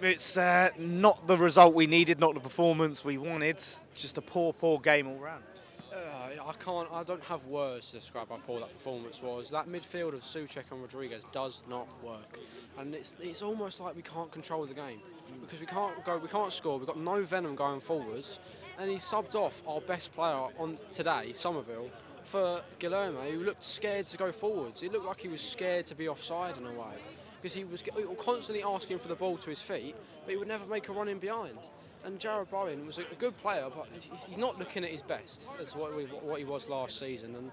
It's not the result we needed, not the performance we wanted. Just a poor game all round. I don't have words to describe how poor that performance was. That midfield of Souček and Rodriguez does not work, and it's almost like we can't control the game because we can't score. We've got no venom going forwards, and he subbed off our best player on today, Somerville, for Guilherme, who looked scared to go forwards. He looked like he was scared to be offside in a way because he was constantly asking for the ball to his feet, but he would never make a run in behind. And Jarrod Bowen was a good player, but he's not looking at his best as what he was last season. And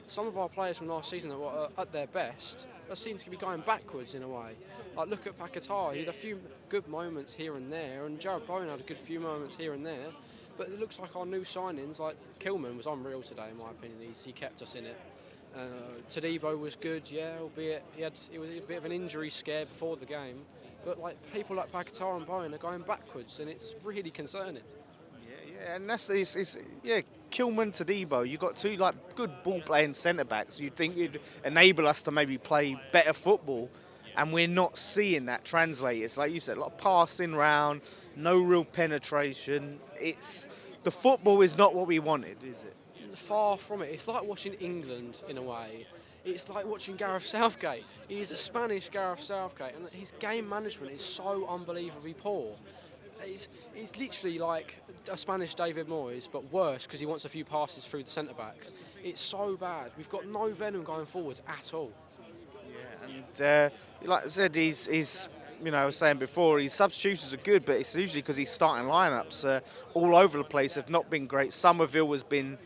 some of our players from last season that were at their best seem to be going backwards in a way. Like look at Paquetá, he had a few good moments here and there, and Jarrod Bowen had a good few moments here and there. But it looks like our new signings, like Kilman was unreal today in my opinion. He kept us in it. Todibo was good, yeah, albeit it was a bit of an injury scare before the game. But like people like Paquetá and Bowen are going backwards, and it's really concerning. Yeah, and that's Kilman, Todibo. You've got two like good ball playing centre backs. You'd think it'd enable us to maybe play better football, and we're not seeing that translate. It's like you said, a lot of passing round, no real penetration. The football is not what we wanted, is it? Far from it. It's like watching England in a way. It's like watching Gareth Southgate. He's a Spanish Gareth Southgate, and his game management is so unbelievably poor. It's literally like a Spanish David Moyes, but worse because he wants a few passes through the centre-backs. It's so bad. We've got no venom going forwards at all. Yeah, and like I said, he's I was saying before, his substitutions are good, but it's usually because he's starting lineups all over the place have not been great. Somerville has been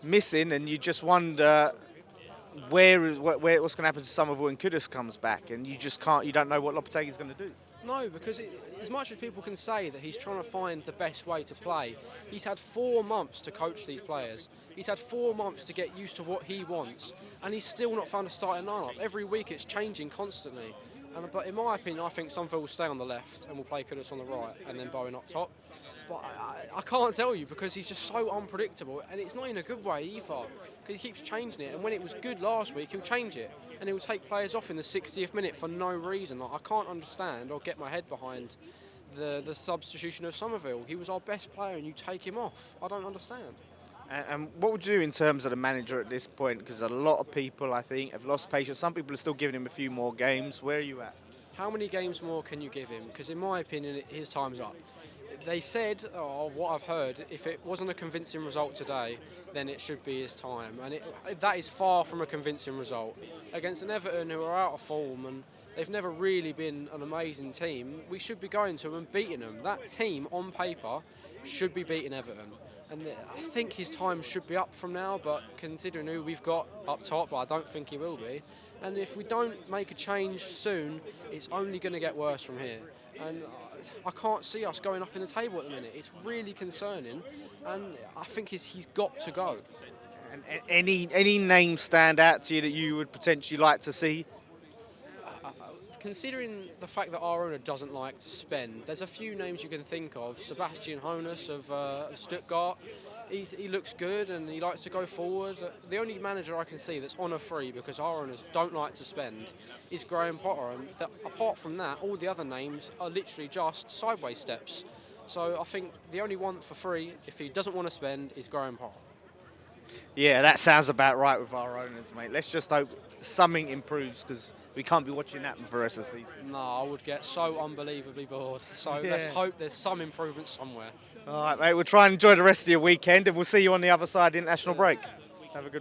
missing, and you just wonder what's going to happen to Somerville when Kudus comes back, and you don't know what Lopetegui's going to do. No, because as much as people can say that he's trying to find the best way to play, he's had 4 months to coach these players. He's had 4 months to get used to what he wants, and he's still not found a starting lineup. Every week it's changing constantly. But in my opinion, I think Somerville will stay on the left and will play Kudus on the right and then Bowen up top. But I can't tell you because he's just so unpredictable, and it's not in a good way either because he keeps changing it, and when it was good last week he'll change it and he'll take players off in the 60th minute for no reason. Like, I can't understand or get my head behind the substitution of Somerville. He was our best player and you take him off. I don't understand. And what would you do in terms of the manager at this point? Because a lot of people, I think, have lost patience. Some people are still giving him a few more games. Where are you at? How many games more can you give him? Because in my opinion, his time's up. They said, what I've heard, if it wasn't a convincing result today, then it should be his time. And that is far from a convincing result. Against an Everton who are out of form and they've never really been an amazing team, we should be going to them and beating them. That team, on paper, should be beating Everton. And I think his time should be up from now, but considering who we've got up top, I don't think he will be. And if we don't make a change soon, it's only going to get worse from here. And I can't see us going up in the table at the minute. It's really concerning, and I think he's got to go. And any names stand out to you that you would potentially like to see? Considering the fact that our owner doesn't like to spend, there's a few names you can think of. Sebastian Hoeneß of Stuttgart, he looks good and he likes to go forward. The only manager I can see that's on a free, because our owners don't like to spend, is Graham Potter. And apart from that, all the other names are literally just sideways steps. So I think the only one for free, if he doesn't want to spend, is Graham Potter. Yeah, that sounds about right with our owners, mate. Let's just hope something improves, because we can't be watching that for the rest of the season. No, I would get so unbelievably bored. So let's hope there's some improvement somewhere. All right, mate. We'll try and enjoy the rest of your weekend, and we'll see you on the other side of the international break. Have a good one.